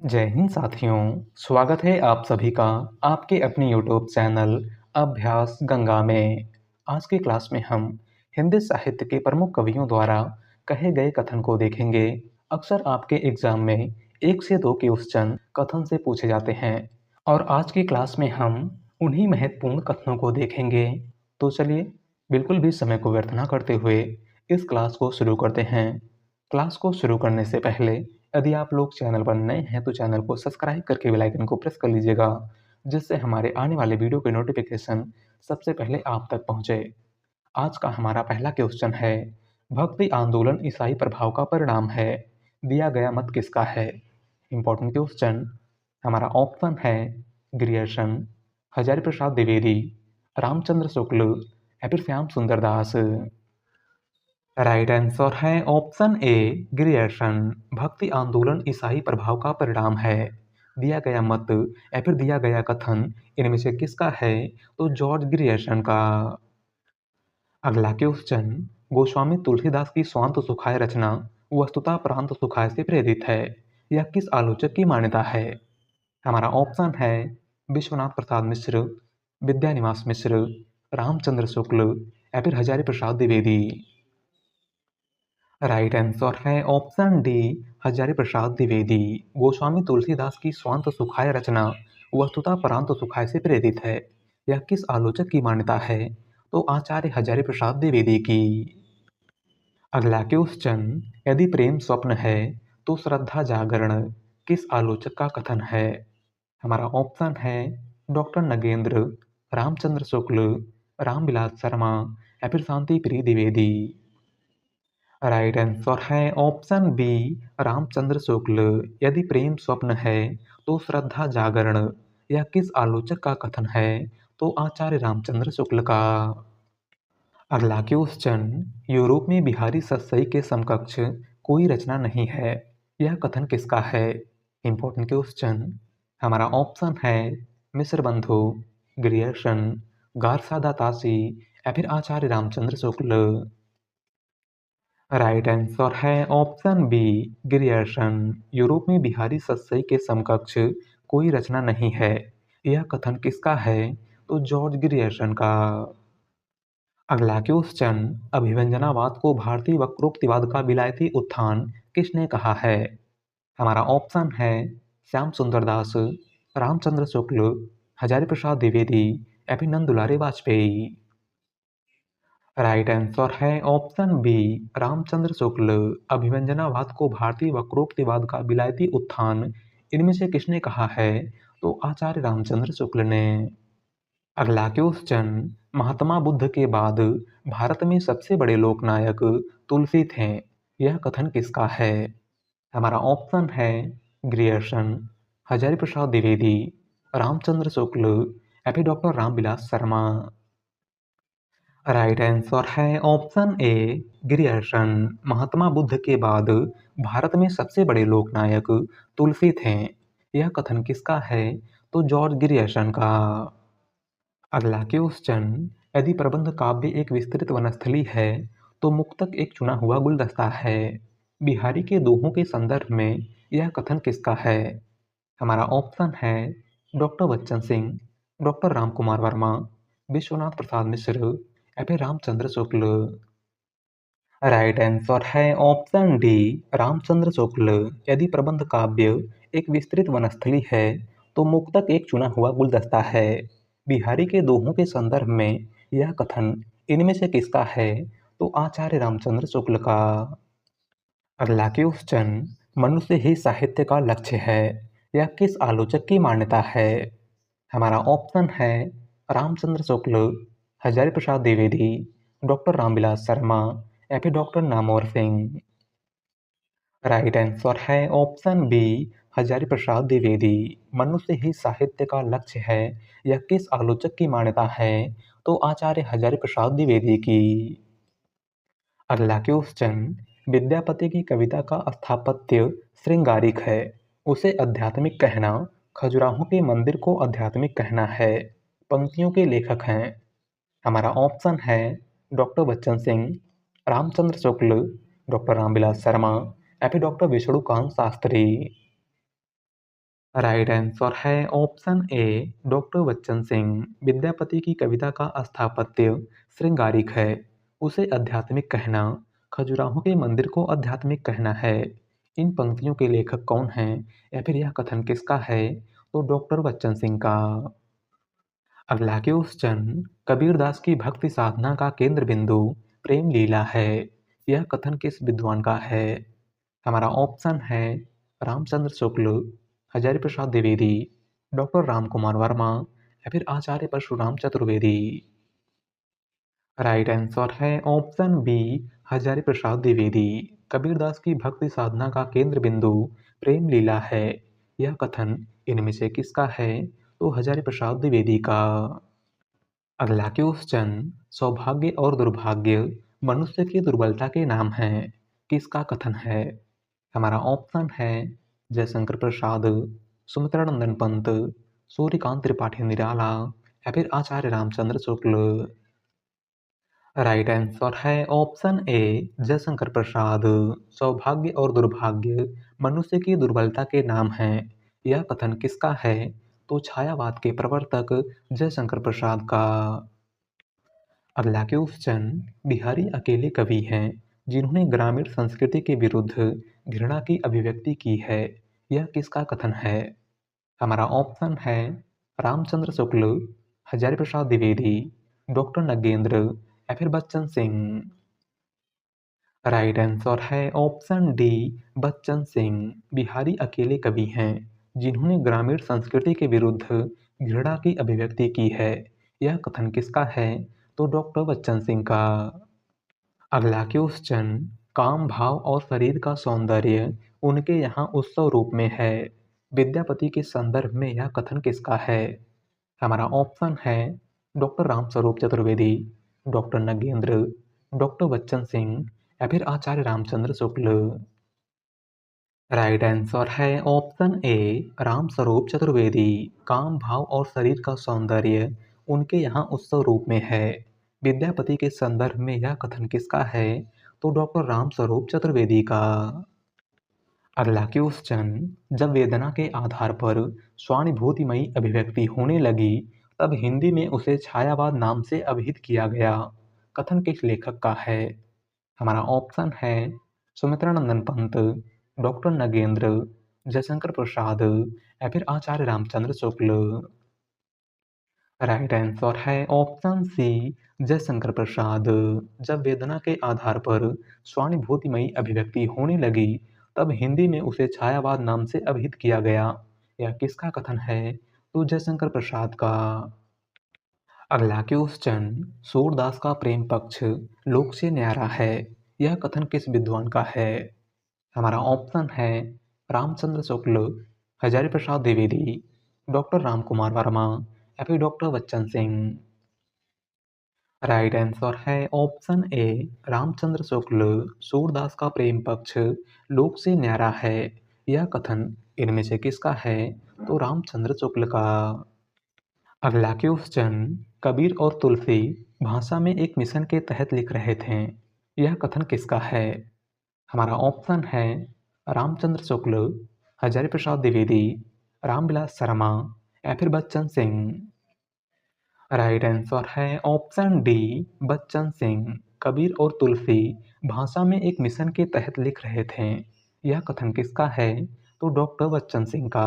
जय हिंद साथियों, स्वागत है आप सभी का आपके अपने यूट्यूब चैनल अभ्यास गंगा में। आज की क्लास में हम हिंदी साहित्य के प्रमुख कवियों द्वारा कहे गए कथन को देखेंगे। अक्सर आपके एग्जाम में 1 से 2 क्वेश्चन कथन से पूछे जाते हैं और आज की क्लास में हम उन्हीं महत्वपूर्ण कथनों को देखेंगे। तो चलिए बिल्कुल भी समय को व्यर्थ ना करते हुए इस क्लास को शुरू करते हैं। क्लास को शुरू करने से पहले यदि आप लोग चैनल पर नए हैं तो चैनल को सब्सक्राइब करके बेल आइकन को प्रेस कर लीजिएगा, जिससे हमारे आने वाले वीडियो के नोटिफिकेशन सबसे पहले आप तक पहुंचे। आज का हमारा पहला क्वेश्चन है, भक्ति आंदोलन ईसाई प्रभाव का परिणाम है, दिया गया मत किसका है? Important question. हमारा ऑप्शन है ग्रियर्सन, हजारी प्रसाद द्विवेदी, रामचंद्र शुक्ल या फिर श्याम सुंदर दास। राइट आंसर है ऑप्शन ए ग्रियर्सन। भक्ति आंदोलन ईसाई प्रभाव का परिणाम है। दिया गया मत या फिर दिया गया कथन इनमें से किसका है? तो जॉर्ज ग्रियर्सन का। अगला क्वेश्चन, गोस्वामी तुलसीदास की स्वांत सुखाय रचना वस्तुतः प्रांत सुखाय से प्रेरित है, यह किस आलोचक की मान्यता है? हमारा ऑप्शन है विश्वनाथ प्रसाद मिश्र, विद्यानिवास मिश्र, रामचंद्र शुक्ल या फिर हजारी प्रसाद द्विवेदी। राइट आंसर है ऑप्शन डी हजारी प्रसाद द्विवेदी। गोस्वामी तुलसीदास की स्वांत सुखाय रचना वस्तुतः परांत सुखाय से प्रेरित है, यह किस आलोचक की मान्यता है? तो आचार्य हजारी प्रसाद द्विवेदी की। अगला क्वेश्चन, यदि प्रेम स्वप्न है तो श्रद्धा जागरण किस आलोचक का कथन है? हमारा ऑप्शन है डॉक्टर नगेंद्र, रामचंद्र शुक्ल, रामविलास शर्मा या फिर शांति प्रिय द्विवेदी। राइट आंसर है ऑप्शन बी रामचंद्र शुक्ल। यदि प्रेम स्वप्न है तो श्रद्धा जागरण, यह किस आलोचक का कथन है? तो आचार्य रामचंद्र शुक्ल का। अगला क्वेश्चन, यूरोप में बिहारी सतसई के समकक्ष कोई रचना नहीं है, यह कथन किसका है? Important question. हमारा ऑप्शन है मिस्र बंधु, ग्रियर्सन, गारसादा तासी या फिर आचार्य रामचंद्र शुक्ल। राइट आंसर है ऑप्शन बी ग्रियर्सन। यूरोप में बिहारी सतसई के समकक्ष कोई रचना नहीं है, यह कथन किसका है? तो जॉर्ज ग्रियर्सन का। अगला क्वेश्चन, अभिव्यंजनावाद को भारतीय वक्रोक्तिवाद का विलायती उत्थान किसने कहा है? हमारा ऑप्शन है श्याम सुंदर दास, रामचंद्र शुक्ल, हजारी प्रसाद द्विवेदी या फिर नंद दुलारे वाजपेयी। राइट आंसर है ऑप्शन बी रामचंद्र शुक्ल। अभिव्यंजनावाद को भारतीय वक्रोक्तिवाद का विलायती उत्थान इनमें से किसने कहा है? तो आचार्य रामचंद्र शुक्ल ने। अगला क्वेश्चन, महात्मा बुद्ध के बाद भारत में सबसे बड़े लोकनायक तुलसी थे, यह कथन किसका है? हमारा ऑप्शन है ग्रियर्सन, हजारी प्रसाद द्विवेदी, रामचंद्र शुक्ल या फिर doctor Ramvilas Sharma. Right answer है ऑप्शन ए ग्रियर्सन। महात्मा बुद्ध के बाद भारत में सबसे बड़े लोकनायक तुलसी थे, यह कथन किसका है? तो जॉर्ज ग्रियर्सन का। अगला क्वेश्चन, यदि प्रबंध काव्य एक विस्तृत वनस्थली है तो मुक्तक एक चुना हुआ गुलदस्ता है, बिहारी के दोहों के संदर्भ में यह कथन किसका है? हमारा ऑप्शन है डॉक्टर बच्चन सिंह, डॉक्टर रामकुमार वर्मा, विश्वनाथ प्रसाद मिश्र या फिर रामचंद्र शुक्ल। राइट आंसर है ऑप्शन डी रामचंद्र शुक्ल। यदि प्रबंध काव्य एक विस्तृत वनस्थली है तो मुक्तक एक चुना हुआ गुलदस्ता है, बिहारी के दोहों के संदर्भ में यह कथन इनमें से किसका है? तो आचार्य रामचंद्र शुक्ल का। अगला क्वेश्चन, मनुष्य ही साहित्य का लक्ष्य है, यह किस आलोचक की मान्यता है? हमारा ऑप्शन है रामचंद्र शुक्ल, हजारी प्रसाद द्विवेदी, डॉक्टर रामविलास शर्मा या फिर doctor Namvar Singh. Right answer है ऑप्शन बी हजारी प्रसाद द्विवेदी। मनुष्य ही साहित्य का लक्ष्य है, यह किस आलोचक की मान्यता है? तो आचार्य हजारी प्रसाद द्विवेदी की। अगला क्वेश्चन, विद्यापति की कविता का स्थापत्य श्रृंगारिक है, उसे आध्यात्मिक कहना, खजुराहो के मंदिर को आध्यात्मिक कहना है, पंक्तियों के लेखक हैं। हमारा ऑप्शन है डॉक्टर बच्चन सिंह, रामचंद्र शुक्ल, डॉक्टर रामविलास शर्मा या फिर doctor Vishnukant Shastri. Right answer है option A doctor Bachchan Singh. Vidyapati की कविता का स्थापत्य श्रृंगारिक है। उसे आध्यात्मिक कहना, खजुराहो के मंदिर को आध्यात्मिक कहना है। इन पंक्तियों के लेखक कौन हैं या फिर यह कथन किसका है? तो डॉक्टर बच्चन सिंह का। अगला क्वेश्चन, कबीरदास की भक्ति साधना का केंद्र बिंदु प्रेम लीला है। यह कथन किस विद्वान का है? हमारा ऑप्शन है रामचंद्र शुक्ल, हजारी प्रसाद द्विवेदी, डॉक्टर रामकुमार वर्मा या फिर आचार्य परशुराम चतुर्वेदी। राइट आंसर है ऑप्शन बी हजारी प्रसाद द्विवेदी। कबीरदास की भक्ति साधना का केंद्र बिंदु प्रेम लीला है। यह कथन इनमें से किसका है? तो हजारी प्रसाद द्विवेदी का। अगला क्वेश्चन, सौभाग्य और दुर्भाग्य मनुष्य की दुर्बलता के नाम हैं। किसका कथन है? हमारा ऑप्शन है जयशंकर प्रसाद, सुमित्रा नंदन पंत, सूर्यकांत त्रिपाठी निराला या फिर आचार्य रामचंद्र शुक्ल। राइट आंसर है ऑप्शन ए जयशंकर प्रसाद। सौभाग्य और दुर्भाग्य मनुष्य की दुर्बलता के नाम हैं। यह कथन किसका है? तो छायावाद के प्रवर्तक जयशंकर प्रसाद का। अगला क्वेश्चन, बिहारी अकेले कवि हैं जिन्होंने ग्रामीण संस्कृति के विरुद्ध घृणा की अभिव्यक्ति की है। यह किसका कथन है? हमारा ऑप्शन है रामचंद्र शुक्ल, हजारी प्रसाद द्विवेदी, डॉक्टर नगेंद्र या फिर बच्चन सिंह। राइट आंसर है ऑप्शन डी बच्चन सिंह। बिहारी अकेले कवि हैं जिन्होंने ग्रामीण संस्कृति के विरुद्ध घृणा की अभिव्यक्ति की है। यह कथन किसका है? तो डॉक्टर बच्चन सिंह का। अगला क्वेश्चन, काम भाव और शरीर का सौंदर्य उनके यहाँ उत्सव रूप में है। विद्यापति के संदर्भ में यह कथन किसका है? हमारा ऑप्शन है doctor Ramswaroop Chaturvedi, doctor Nagendra, doctor Bachchan Singh या फिर आचार्य रामचंद्र शुक्ल। राइट आंसर है ऑप्शन ए रामस्वरूप चतुर्वेदी। काम भाव और शरीर का सौंदर्य उनके यहाँ उत्सव रूप में है। विद्यापति के संदर्भ में यह कथन किसका है? तो डॉक्टर रामस्वरूप चतुर्वेदी का। अगला क्वेश्चन, जब वेदना के आधार पर स्वानुभूतिमयी अभिव्यक्ति होने लगी तब हिंदी में उसे छायावाद नाम से अभिहित किया गया। कथन किस लेखक का है? हमारा ऑप्शन है सुमित्रा नंदन पंत, डॉक्टर नगेंद्र, जयशंकर प्रसाद या फिर आचार्य रामचंद्र शुक्ल। राइट आंसर है ऑप्शन सी जयशंकर प्रसाद। जब वेदना के आधार पर स्वानुभूतिमयी अभिव्यक्ति होने लगी तब हिंदी में उसे छायावाद नाम से अभिहित किया गया। यह किसका कथन है? तो जयशंकर प्रसाद का। अगला क्वेश्चन, सूरदास का प्रेम पक्ष लोक से न्यारा है। यह कथन किस विद्वान का है? हमारा ऑप्शन है रामचंद्र शुक्ल, हजारी प्रसाद द्विवेदी, डॉक्टर रामकुमार वर्मा या फिर doctor Bachchan Singh. Right answer है ऑप्शन ए रामचंद्र शुक्ल। सूरदास का प्रेम पक्ष लोक से न्यारा है। यह कथन इनमें से किसका है? तो रामचंद्र शुक्ल का। अगला क्वेश्चन, कबीर और तुलसी भाषा में एक मिशन के तहत लिख रहे थे। यह कथन किसका है? हमारा ऑप्शन है रामचंद्र शुक्ल, हजारी प्रसाद द्विवेदी, रामविलास शर्मा या फिर बच्चन सिंह। राइट आंसर है ऑप्शन डी बच्चन सिंह। कबीर और तुलसी भाषा में एक मिशन के तहत लिख रहे थे। यह कथन किसका है? तो डॉक्टर बच्चन सिंह का।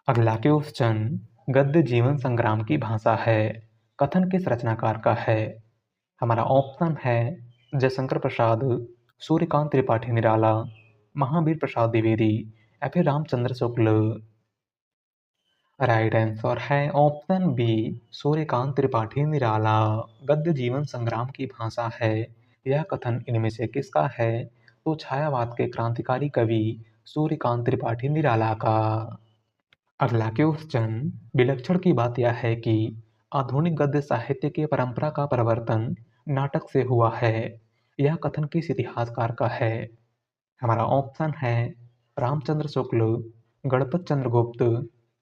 अगला क्वेश्चन, गद्य जीवन संग्राम की भाषा है। कथन किस रचनाकार का है? हमारा ऑप्शन है जयशंकर प्रसाद, सूर्यकांत त्रिपाठी निराला, महावीर प्रसाद द्विवेदी या फिर रामचंद्र शुक्ल। राइट आंसर है ऑप्शन बी सूर्यकांत त्रिपाठी निराला। गद्य जीवन संग्राम की भाषा है। यह कथन इनमें से किसका है? तो छायावाद के क्रांतिकारी कवि सूर्यकांत त्रिपाठी निराला का। अगला क्वेश्चन, विलक्षण की बात यह है कि आधुनिक गद्य साहित्य की परंपरा का प्रवर्तन नाटक से हुआ है। यह कथन किस इतिहासकार का है? हमारा ऑप्शन है रामचंद्र शुक्ल, गणपत चंद्र गुप्त,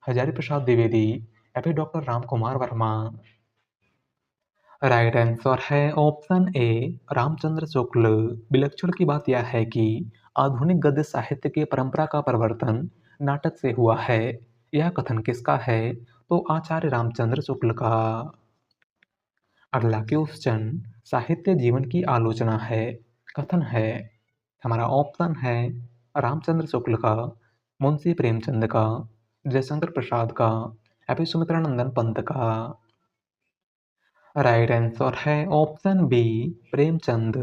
हजारी प्रसाद द्विवेदी या फिर doctor Ramkumar Verma. Right answer है ऑप्शन ए रामचंद्र शुक्ल। विलक्षण की बात यह है कि आधुनिक गद्य साहित्य की परंपरा का परिवर्तन नाटक से हुआ है। यह कथन किसका है? तो आचार्य रामचंद्र शुक्ल का। अगला क्वेश्चन, साहित्य जीवन की आलोचना है, कथन है। हमारा ऑप्शन है रामचंद्र शुक्ल का, मुंशी प्रेमचंद का, जयशंकर प्रसाद का, या फिर सुमित्रा नंदन पंत का। राइट आंसर है ऑप्शन बी, प्रेमचंद।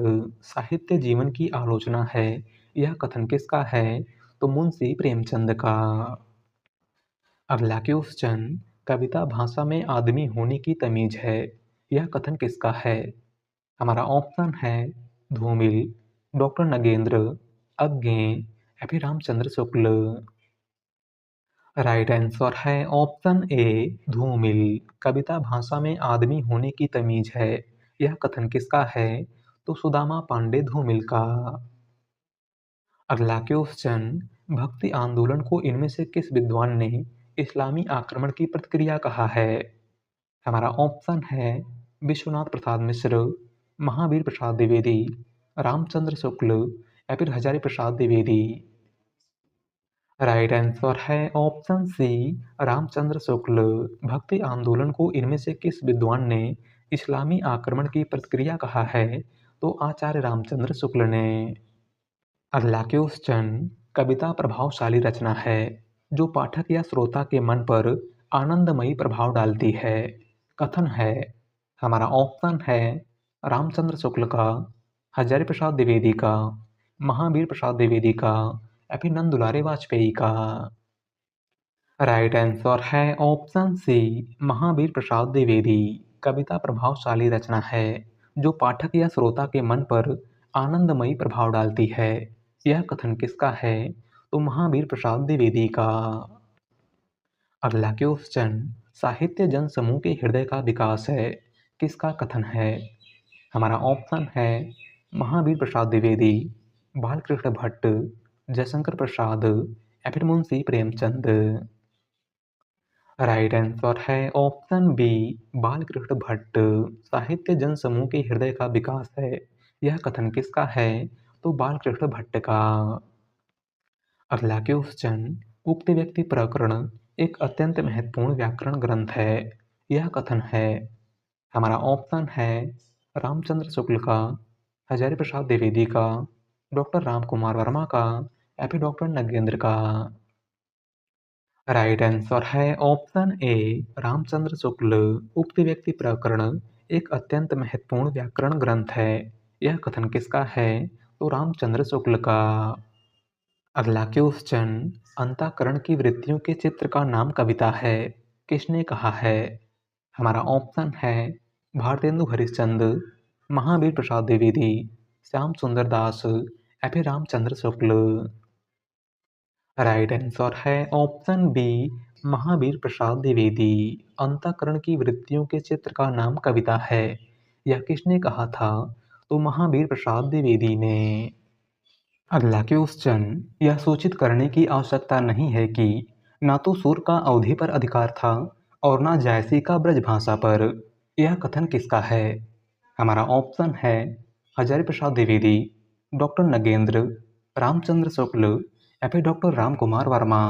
साहित्य जीवन की आलोचना है, यह कथन किसका है? तो मुंशी प्रेमचंद का। अगला क्वेश्चन, कविता भाषा में आदमी होने की तमीज है, यह कथन किसका है? हमारा ऑप्शन है धूमिल, डॉक्टर नगेंद्र, अज्ञे, या फिर रामचंद्र शुक्ल। राइट आंसर है ऑप्शन ए, धूमिल। कविता भाषा में आदमी होने की तमीज है, यह कथन किसका है? तो सुदामा पांडे धूमिल का। अगला क्वेश्चन, भक्ति आंदोलन को इनमें से किस विद्वान ने इस्लामी आक्रमण की प्रतिक्रिया कहा है? हमारा ऑप्शन है विश्वनाथ प्रसाद मिश्र, महावीर प्रसाद द्विवेदी, रामचंद्र शुक्ल, या फिर हजारी प्रसाद द्विवेदी। राइट आंसर है ऑप्शन सी, रामचंद्र शुक्ल। भक्ति आंदोलन को इनमें से किस विद्वान ने इस्लामी आक्रमण की प्रतिक्रिया कहा है? तो आचार्य रामचंद्र शुक्ल ने। अगला क्वेश्चन, कविता प्रभावशाली रचना है जो पाठक या श्रोता के मन पर आनंदमयी प्रभाव डालती है, कथन है। हमारा ऑप्शन है रामचंद्र शुक्ल का, हजारी प्रसाद द्विवेदी का, महावीर प्रसाद द्विवेदी का, या फिर नंद दुलारे वाजपेयी का। राइट आंसर है ऑप्शन सी, महावीर प्रसाद द्विवेदी। कविता प्रभावशाली रचना है जो पाठक या श्रोता के मन पर आनंदमयी प्रभाव डालती है, यह कथन किसका है? तो महावीर प्रसाद द्विवेदी का। अगला क्वेश्चन, साहित्य जन समूह के हृदय का विकास है, किसका कथन है? हमारा ऑप्शन है महावीर प्रसाद द्विवेदी, बालकृष्ण भट्ट, जयशंकर प्रसाद, या फिर मुंशी प्रेमचंद। राइट आंसर है ऑप्शन बी, बालकृष्ण भट्ट। साहित्य जन समूह के हृदय का विकास है, यह कथन किसका है? तो बालकृष्ण भट्ट का। अगला क्वेश्चन, उक्त व्यक्ति प्रकरण एक अत्यंत महत्वपूर्ण व्याकरण ग्रंथ है, यह कथन है। हमारा ऑप्शन है रामचंद्र शुक्ल का, हजारी प्रसाद द्विवेदी का, डॉक्टर राम कुमार वर्मा का, या फिर डॉक्टर नगेंद्र का। राइट आंसर है ऑप्शन ए, रामचंद्र शुक्ल। उक्त व्यक्ति प्रकरण एक अत्यंत महत्वपूर्ण व्याकरण ग्रंथ है, यह कथन किसका है? तो रामचंद्र शुक्ल का। अगला क्वेश्चन, अंतःकरण की वृत्तियों के चित्र का नाम कविता है, किसने कहा है? हमारा ऑप्शन है भारतेंदु हरिश्चंद्र, महावीर प्रसाद द्विवेदी, श्याम सुंदर दास, या फिर रामचंद्र शुक्ल। राइट आंसर है ऑप्शन बी, महावीर प्रसाद द्विवेदी। अंतःकरण की वृत्तियों के चित्र का नाम कविता है, यह किसने कहा था? तो महावीर प्रसाद द्विवेदी ने। अगला क्वेश्चन, यह सूचित करने की आवश्यकता नहीं है कि ना तो सुर का अवधि पर अधिकार था और ना जायसी का ब्रजभाषा पर, यह कथन किसका है? हमारा ऑप्शन है हजारी प्रसाद द्विवेदी, डॉक्टर नगेंद्र, रामचंद्र शुक्ल, या फिर doctor Ram Kumar Verma.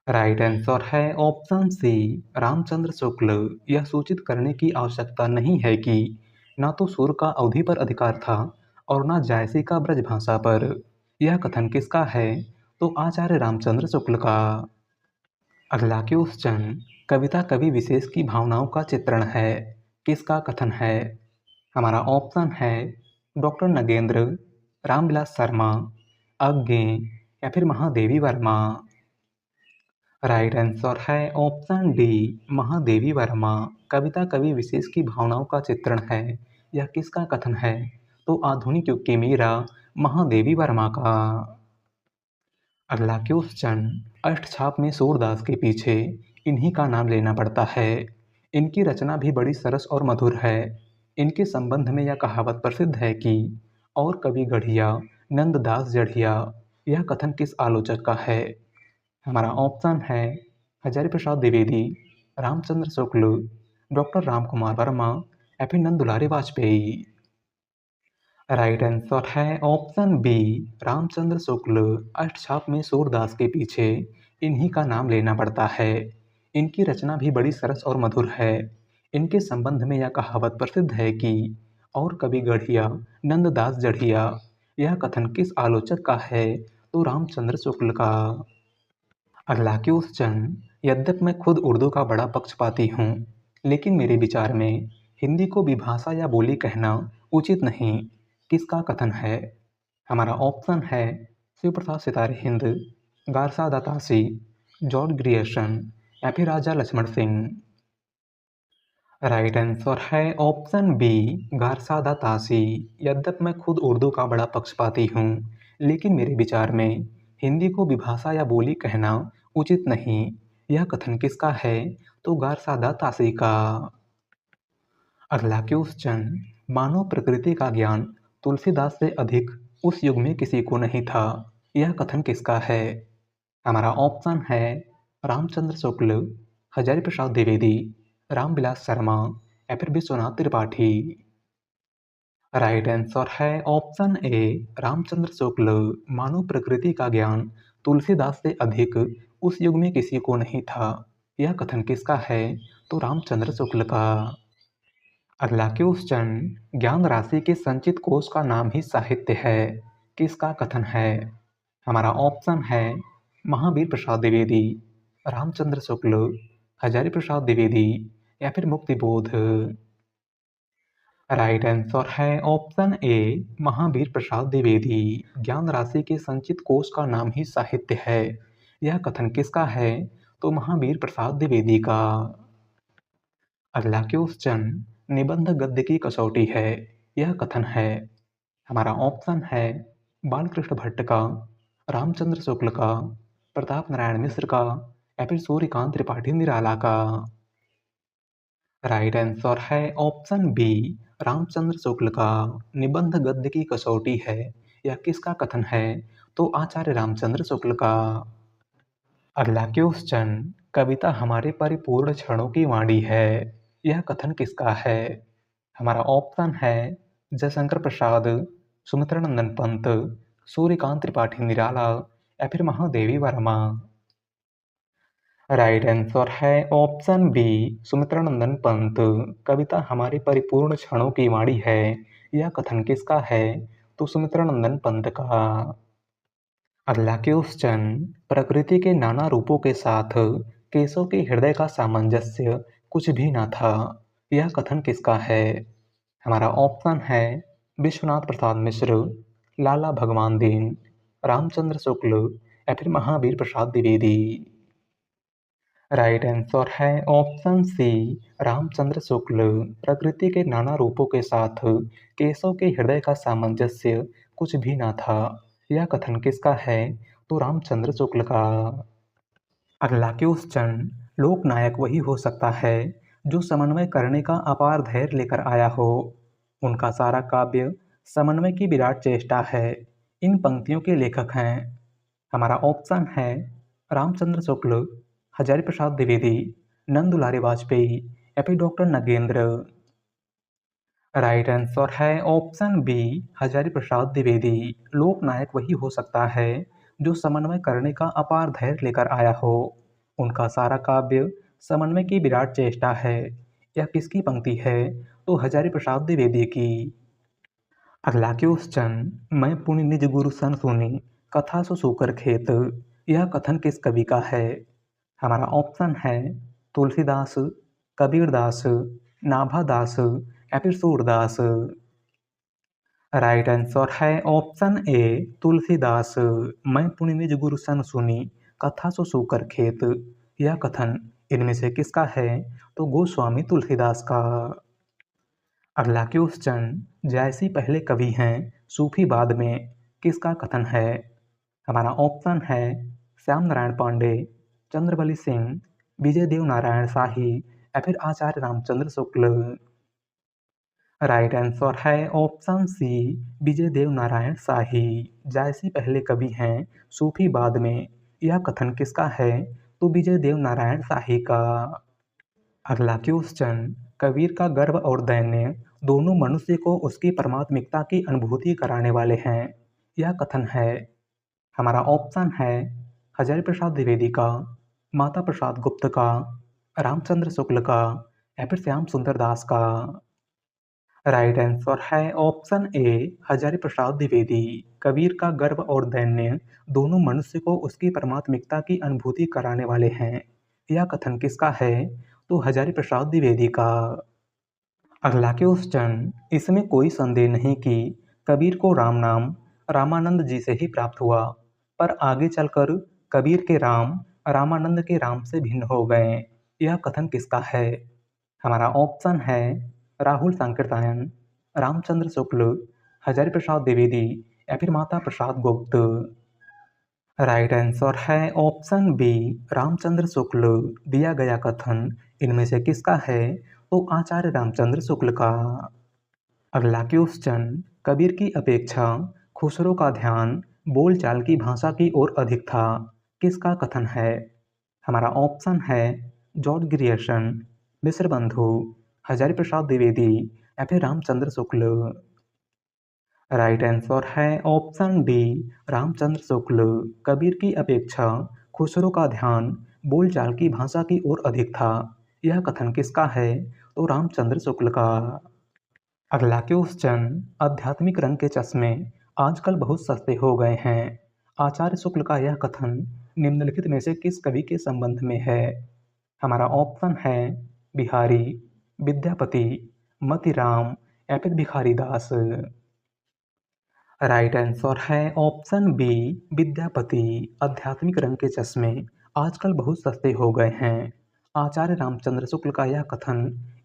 Right answer है ऑप्शन सी, रामचंद्र शुक्ल। यह सूचित करने की आवश्यकता नहीं है कि ना तो सुर का अवधि पर अधिकार था और ना जायसी का ब्रजभाषा पर, यह कथन किसका है? तो आचार्य रामचंद्र शुक्ल का। अगला क्वेश्चन, कविता कवि विशेष की भावनाओं का चित्रण है, किसका कथन है? हमारा ऑप्शन है डॉक्टर नगेंद्र, रामविलास शर्मा, अज्ञे, या फिर महादेवी वर्मा। राइट आंसर है ऑप्शन डी, महादेवी वर्मा। कविता कवि विशेष की भावनाओं का चित्रण है, यह किसका कथन है? तो आधुनिक युग की मीरा महादेवी वर्मा का। अगला क्वेश्चन, अष्टछाप में सूरदास के पीछे इन्हीं का नाम लेना पड़ता है। इनकी रचना भी बड़ी सरस और मधुर है। इनके संबंध में यह कहावत प्रसिद्ध है कि और कवि गढ़िया नंददास जढ़िया। यह कथन किस आलोचक का है? हमारा ऑप्शन है हजारी प्रसाद द्विवेदी, रामचंद्र शुक्ल, डॉक्टर राम कुमार वर्मा, या फिर नंद दुलारे वाजपेयी। राइट आंसर है ऑप्शन बी रामचंद्र शुक्ल। अष्टछाप में सूरदास के पीछे इन्हीं का नाम लेना पड़ता है। इनकी रचना भी बड़ी सरस और मधुर है। इनके संबंध में यह कहावत प्रसिद्ध है कि और कभी गढ़िया नंददास जढ़िया। यह कथन किस आलोचक का है? तो रामचंद्र शुक्ल का। अगला क्वेश्चन। यद्यपि मैं खुद उर्दू का बड़ा पक्षपाती हूँ, लेकिन मेरे विचार में हिंदी को विभाषा या बोली कहना उचित नहीं। किसका कथन है? हमारा ऑप्शन है शिव प्रसाद सितारे हिंद, गारसा दातासी, जॉर्ज ग्रियर्सन या फिर राजा लक्ष्मण सिंह। राइट आंसर है ऑप्शन बी गारसा दातासी। यद्यपि मैं खुद उर्दू का बड़ा पक्षपाती हूँ, लेकिन मेरे विचार में हिंदी को विभाषा या बोली कहना उचित नहीं। यह कथन किसका है? तो गारसा दातासी का। अगला क्वेश्चन। मानव प्रकृति का ज्ञान तुलसीदास से अधिक उस युग में किसी को नहीं था। यह कथन किसका है? हमारा ऑप्शन है रामचंद्र शुक्ल, हजारी प्रसाद द्विवेदी, रामविलास शर्मा या फिर विश्वनाथ त्रिपाठी। राइट आंसर है ऑप्शन ए रामचंद्र शुक्ल। मानव प्रकृति का ज्ञान तुलसीदास से अधिक उस युग में किसी को नहीं था। यह कथन किसका है? तो रामचंद्र शुक्ल का। अगला क्वेश्चन। ज्ञान राशि के संचित कोश का नाम ही साहित्य है। किसका कथन है? हमारा ऑप्शन है महावीर प्रसाद द्विवेदी, रामचंद्र शुक्ल, हजारी प्रसाद द्विवेदी या फिर मुक्तिबोध। राइट आंसर है ऑप्शन ए महावीर प्रसाद द्विवेदी। ज्ञान राशि के संचित कोश का नाम ही साहित्य है। यह कथन किसका है? तो महावीर प्रसाद द्विवेदी का। अगला क्वेश्चन। निबंध गद्य की कसौटी है। यह कथन है। हमारा ऑप्शन है बालकृष्ण भट्ट का, रामचंद्र शुक्ल का, प्रताप नारायण मिश्र का या फिर सूर्यकांत त्रिपाठी निराला का। राइट आंसर है ऑप्शन बी रामचंद्र शुक्ल का। निबंध गद्य की कसौटी है। यह किसका कथन है? तो आचार्य रामचंद्र शुक्ल का। अगला क्वेश्चन। कविता हमारे परिपूर्ण क्षणों की वाणी है। यह कथन किसका है? हमारा ऑप्शन है जयशंकर प्रसाद, सुमित्रा नंदन पंत, सूर्यकांत त्रिपाठी निराला या फिर महादेवी वर्मा। राइट आंसर है ऑप्शन बी सुमित्रा नंदन पंत। कविता हमारे परिपूर्ण क्षणों की वाणी है। यह कथन किसका है? तो सुमित्रा नंदन पंत का। अगला क्वेश्चन। प्रकृति के नाना रूपों के साथ केशव के हृदय का सामंजस्य कुछ भी ना था। यह कथन किसका है? हमारा ऑप्शन है विश्वनाथ प्रसाद मिश्र, लाला भगवान दीन, रामचंद्र शुक्ल या फिर महावीर प्रसाद द्विवेदी। राइट आंसर है ऑप्शन सी रामचंद्र शुक्ल। प्रकृति के नाना रूपों के साथ केशव के हृदय का सामंजस्य कुछ भी ना था। यह कथन किसका है? तो रामचंद्र शुक्ल का। अगला क्वेश्चन। लोकनायक वही हो सकता है जो समन्वय करने का अपार धैर्य लेकर आया हो। उनका सारा काव्य समन्वय की विराट चेष्टा है। इन पंक्तियों के लेखक हैं। हमारा ऑप्शन है रामचंद्र शुक्ल, हजारी प्रसाद द्विवेदी, नंद दुलारी वाजपेयी या फिर डॉक्टर नगेंद्र। राइट आंसर है ऑप्शन बी हजारी प्रसाद द्विवेदी। लोकनायक वही हो सकता है जो समन्वय करने का अपार धैर्य लेकर आया हो। उनका सारा काव्य समन्वय की विराट चेष्टा है। यह किसकी पंक्ति है? तो हजारी प्रसाद द्विवेदी की। अगला क्वेश्चन। मैं पुनि निज गुरु सन सुनी, कथा सो सूकर खेत। यह कथन किस कवि का है? हमारा ऑप्शन है तुलसीदास, कबीरदास, नाभादास या फिर सूरदास। राइट आंसर है ऑप्शन ए तुलसीदास। मैं पुनि निज गुरु सन सुनी, कथा सो सूकर खेत। यह कथन इनमें से किसका है? तो गोस्वामी तुलसीदास का। अगला क्वेश्चन। जैसी पहले कवि हैं सूफी बाद में। किसका कथन है? हमारा ऑप्शन है श्याम नारायण पांडे, चंद्रबली सिंह, विजय देव नारायण शाही या फिर आचार्य रामचंद्र शुक्ल। राइट आंसर है ऑप्शन सी विजय देव नारायण शाही। जैसी पहले कवि हैं सूफी बाद में। यह कथन किसका है? तो विजय देव नारायण शाही का। अगला क्वेश्चन, कबीर का गर्व और दैन्य दोनों मनुष्य को उसकी परमात्मिकता की अनुभूति कराने वाले हैं। यह कथन है। हमारा ऑप्शन है हजारी प्रसाद द्विवेदी का, माता प्रसाद गुप्त का, रामचंद्र शुक्ल का या फिर श्याम सुंदर दास का। राइट आंसर है ऑप्शन ए हजारी प्रसाद द्विवेदी। कबीर का गर्व और दैन्य दोनों मनुष्य को उसकी परमात्मिकता की अनुभूति कराने वाले हैं। यह कथन किसका है? तो हजारी प्रसाद द्विवेदी का। अगला क्वेश्चन, इसमें कोई संदेह नहीं कि कबीर को राम नाम रामानंद जी से ही प्राप्त हुआ, पर आगे चलकर कबीर के राम रामानंद के राम से भिन्न हो गए। यह कथन किसका है? हमारा ऑप्शन है राहुल सांकृत्यायन, रामचंद्र शुक्ल, हजारी प्रसाद द्विवेदी या फिर माता प्रसाद गुप्त। राइट आंसर है ऑप्शन बी रामचंद्र शुक्ल। दिया गया कथन इनमें से किसका है? तो आचार्य रामचंद्र शुक्ल का। अगला क्वेश्चन, कबीर की अपेक्षा खुसरो का ध्यान बोलचाल की भाषा की ओर अधिक था। किसका कथन है? हमारा ऑप्शन है जॉर्ज ग्रियर्सन, मिश्र बंधु, हजारी प्रसाद द्विवेदी या फिर रामचंद्र शुक्ल। राइट आंसर है ऑप्शन डी रामचंद्र शुक्ल। कबीर की अपेक्षा खुसरो का ध्यान बोलचाल की भाषा की ओर अधिक था। यह कथन किसका है? तो रामचंद्र शुक्ल का। अगला क्वेश्चन, आध्यात्मिक रंग के चश्मे आजकल बहुत सस्ते हो गए हैं। आचार्य शुक्ल का यह कथन निम्नलिखित में से किस कवि के संबंध में है? हमारा ऑप्शन है बिहारी, विद्यापति, मतीराम या फिर भिखारी दास। राइट आंसर है ऑप्शन बी विद्यापति। आध्यात्मिक रंग के चश्मे आजकल बहुत सस्ते हो गए हैं। आचार्य रामचंद्र शुक्ल का यह कथन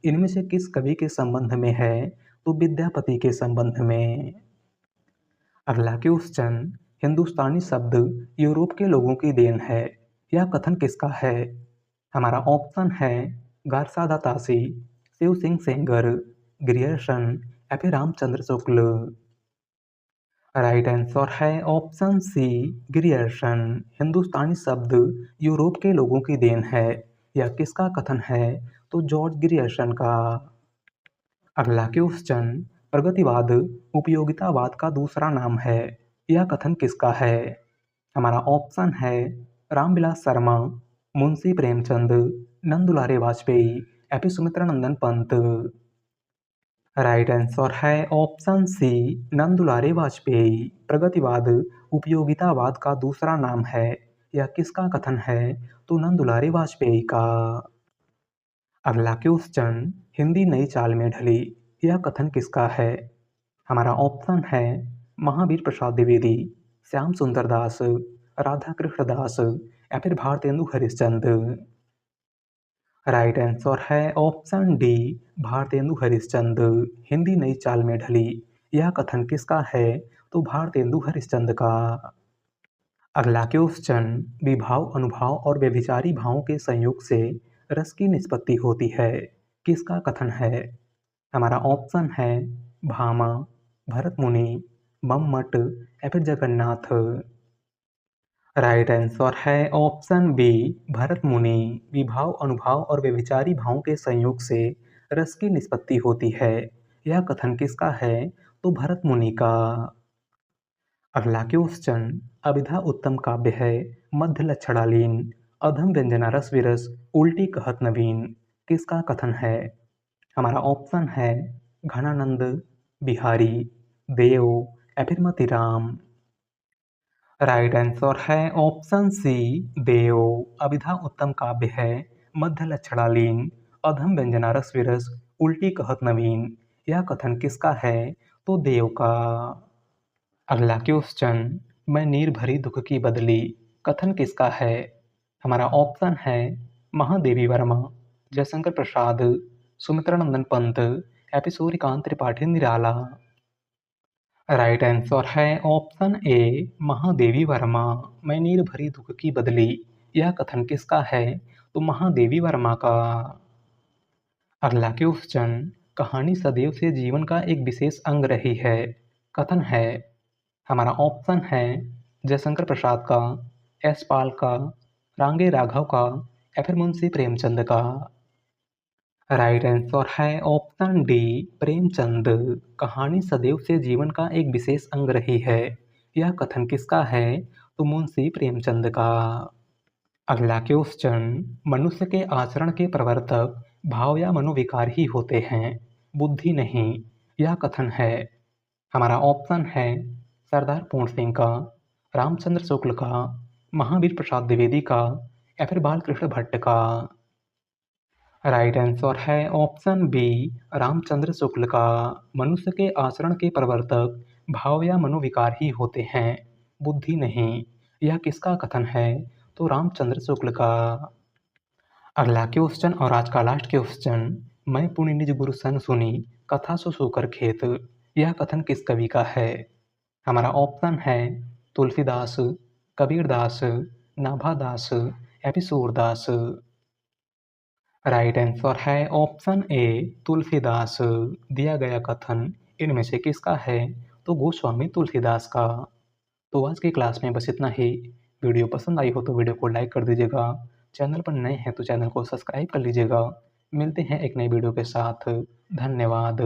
इनमें से किस कवि के संबंध में है? तो विद्यापति के संबंध में। अगला क्वेश्चन, हिंदुस्तानी शब्द यूरोप के लोगों की देन है। यह कथन किसका है? हमारा ऑप्शन है गारसादा तासी, शिव सिंह सेंगर, ग्रियर्सन या फिर रामचंद्र शुक्ल। राइट आंसर है ऑप्शन सी ग्रियर्सन। हिंदुस्तानी शब्द यूरोप के लोगों की देन है। यह किसका कथन है? तो जॉर्ज ग्रियर्सन का। अगला क्वेश्चन, प्रगतिवाद उपयोगितावाद का दूसरा नाम है। यह कथन किसका है? हमारा ऑप्शन है रामविलास शर्मा, मुंशी प्रेमचंद, नंदुलारे वाजपेयी या फिर सुमित्रा नंदन पंत। राइट आंसर है ऑप्शन सी नंदुलारे वाजपेयी। प्रगतिवाद उपयोगितावाद का दूसरा नाम है। यह किसका कथन है? तो नंदुलारे वाजपेयी का। अगला क्वेश्चन, हिंदी नई चाल में ढली। यह कथन किसका है? हमारा ऑप्शन है महावीर प्रसाद द्विवेदी, श्याम सुंदर दास, राधा कृष्ण दास या फिर भारतेंदु हरिश्चंद्र। राइट आंसर है ऑप्शन डी भारतेंदु हरिश्चंद्र। हिंदी नई चाल में ढली। यह कथन किसका है? तो भारतेंदु हरिश्चंद्र का। अगला क्वेश्चन, विभाव अनुभाव और व्यभिचारी भावों के संयोग से रस की निष्पत्ति होती है। किसका कथन है? हमारा ऑप्शन है भामा, भरत मुनि, मम्मट या फिर जगन्नाथ। राइट आंसर है ऑप्शन बी भरत मुनि। विभाव अनुभाव और व्यभिचारी भावों के संयोग से रस की निष्पत्ति होती है। यह कथन किसका है? तो भरत मुनि का। अगला क्वेश्चन, अभिधा उत्तम काव्य है, मध्य लक्षणालीन, अधम व्यंजना रस विरस, उल्टी कहत नवीन। किसका कथन है? हमारा ऑप्शन है घनानंद, बिहारी, देव या फिर मतीराम। राइट आंसर है ऑप्शन सी देव। अभिधा उत्तम काव्य है, मध्य लक्षणालीन, अधम व्यंजना रस विरस, उल्टी कहत नवीन। यह कथन किसका है? तो देव का। अगला क्वेश्चन, मैं नीर भरी दुख की बदली। कथन किसका है? हमारा ऑप्शन है महादेवी वर्मा, जयशंकर प्रसाद, सुमित्रा नंदन पंत या फिर सूर्यकांत त्रिपाठी निराला। राइट आंसर है ऑप्शन ए महादेवी वर्मा। मैं नीर भरी दुख की बदली। यह कथन किसका है? तो महादेवी वर्मा का। अगला क्वेश्चन, कहानी सदैव से जीवन का एक विशेष अंग रही है। कथन है। हमारा ऑप्शन है जयशंकर प्रसाद का, यश पाल का, रांगे राघव का या फिर मुंशी प्रेमचंद का। राइट आंसर है ऑप्शन डी प्रेमचंद। कहानी सदैव से जीवन का एक विशेष अंग रही है। यह कथन किसका है? तो मुंशी प्रेमचंद का। अगला क्वेश्चन, मनुष्य के आचरण के प्रवर्तक भाव या मनोविकार ही होते हैं, बुद्धि नहीं। यह कथन है। हमारा ऑप्शन है सरदार पूर्ण सिंह का, रामचंद्र शुक्ल का, महावीर प्रसाद द्विवेदी का या फिर बालकृष्ण भट्ट का। राइट आंसर है ऑप्शन बी रामचंद्र शुक्ल का। मनुष्य के आचरण के प्रवर्तक भाव या मनोविकार ही होते हैं, बुद्धि नहीं। यह किसका कथन है? तो रामचंद्र शुक्ल का। अगला क्वेश्चन और आज का लास्ट क्वेश्चन, मैं पुनि निज गुरु सन सुनी कथा सो सोकर खेत। यह कथन किस कवि का है? हमारा ऑप्शन है तुलसीदास, कबीरदास, नाभादास या फिर सूरदास। राइट आंसर है ऑप्शन ए तुलसीदास। दिया गया कथन इनमें से किसका है? तो गोस्वामी तुलसीदास का। तो आज की क्लास में बस इतना ही। वीडियो पसंद आई हो तो वीडियो को लाइक कर दीजिएगा। चैनल पर नए हैं तो चैनल को सब्सक्राइब कर लीजिएगा। मिलते हैं एक नई वीडियो के साथ। धन्यवाद।